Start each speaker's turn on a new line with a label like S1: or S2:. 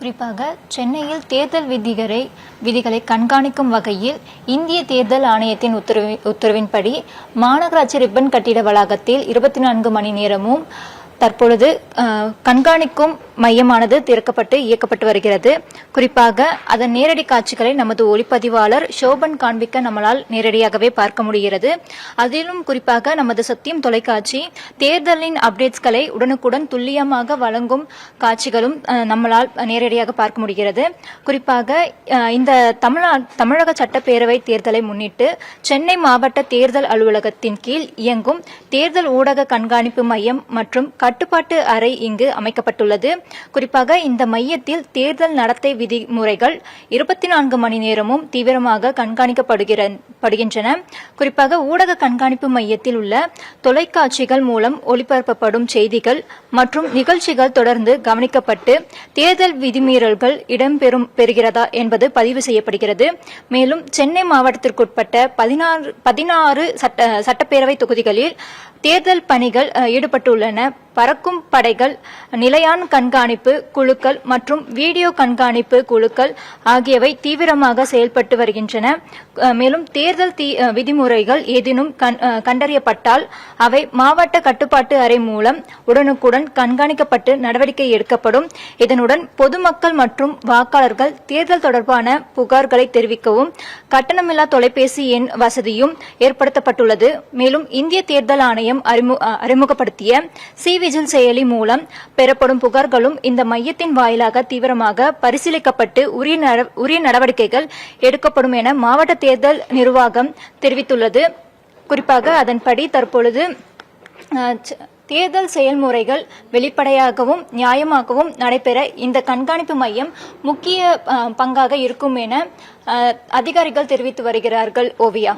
S1: குறிப்பாக சென்னையில் தேர்தல் விதிகளை கண்காணிக்கும் வகையில் இந்திய தேர்தல் ஆணையத்தின் உத்தரவின்படி மாநகராட்சி ரிப்பன் கட்டிட வளாகத்தில் 24 மணி நேரமும் தற்பொழுது கண்காணிக்கும் மையமானது திறக்கப்பட்டு இயக்கப்பட்டு வருகிறது. குறிப்பாக அதன் நேரடி காட்சிகளை நமது ஒளிப்பதிவாளர் ஷோபன் காண்பிக்க நம்மளால் நேரடியாகவே பார்க்க முடிகிறது. அதிலும் குறிப்பாக நமது சத்தியம் தொலைக்காட்சி தேர்தலின் அப்டேட்ஸ்களை உடனுக்குடன் துல்லியமாக வழங்கும் காட்சிகளும் நம்மளால் நேரடியாக பார்க்க முடிகிறது. குறிப்பாக இந்த தமிழக சட்டப்பேரவை தேர்தலை முன்னிட்டு சென்னை மாவட்ட தேர்தல் அலுவலகத்தின் கீழ் இயங்கும் தேர்தல் ஊடக கண்காணிப்பு மையம் மற்றும் கட்டுப்பாட்டு அறை இங்கு அமைக்கப்பட்டுள்ளது. குறிப்பாக இந்த மையத்தில் தேர்தல் நடத்தை விதிமுறைகள் 24 மணி நேரமும் தீவிரமாக கண்காணிக்கப்படுகின்றன. குறிப்பாக ஊடக கண்காணிப்பு மையத்தில் உள்ள தொலைக்காட்சிகள் மூலம் ஒளிபரப்பப்படும் செய்திகள் மற்றும் நிகழ்ச்சிகள் தொடர்ந்து கவனிக்கப்பட்டு தேர்தல் விதிமீறல்கள் இடம்பெறுகிறதா என்பது பதிவு செய்யப்படுகிறது. மேலும் சென்னை மாவட்டத்திற்குட்பட்ட 16 சட்டப்பேரவை தொகுதிகளில் தேர்தல் பணிகள் ஈடுபட்டுள்ளன. பறக்கும் படைகள், நிலையான கண்காணிப்பு குழுக்கள் மற்றும் வீடியோ கண்காணிப்பு குழுக்கள் ஆகியவை தீவிரமாக செயல்பட்டு வருகின்றன. மேலும் தேர்தல் விதிமுறைகள் ஏதேனும் கண்டறியப்பட்டால் அவை மாவட்ட கட்டுப்பாட்டு அறை மூலம் உடனுக்குடன் கண்காணிக்கப்பட்டு நடவடிக்கை எடுக்கப்படும். இதனுடன் பொதுமக்கள் மற்றும் வாக்காளர்கள் தேர்தல் தொடர்பான புகார்களை தெரிவிக்கவும் கட்டணமில்லா தொலைபேசி எண் வசதியும் ஏற்படுத்தப்பட்டுள்ளது. மேலும் இந்திய தேர்தல் ஆணையம் அறிமுகப்படுத்திய விஜில் செயலி மூலம் பெறப்படும் புகார்களும் இந்த மையத்தின் வாயிலாக தீவிரமாக பரிசீலிக்கப்பட்டு உரிய நடவடிக்கைகள் எடுக்கப்படும் என மாவட்ட தேர்தல் நிர்வாகம் தெரிவித்துள்ளது. குறிப்பாக அதன்படி தற்பொழுது தேர்தல் செயல்முறைகள் வெளிப்படையாகவும் நியாயமாகவும் நடைபெற இந்த கண்காணிப்பு மையம் முக்கிய பங்காக இருக்கும் என அதிகாரிகள் தெரிவித்து வருகிறார்கள். ஓவியா.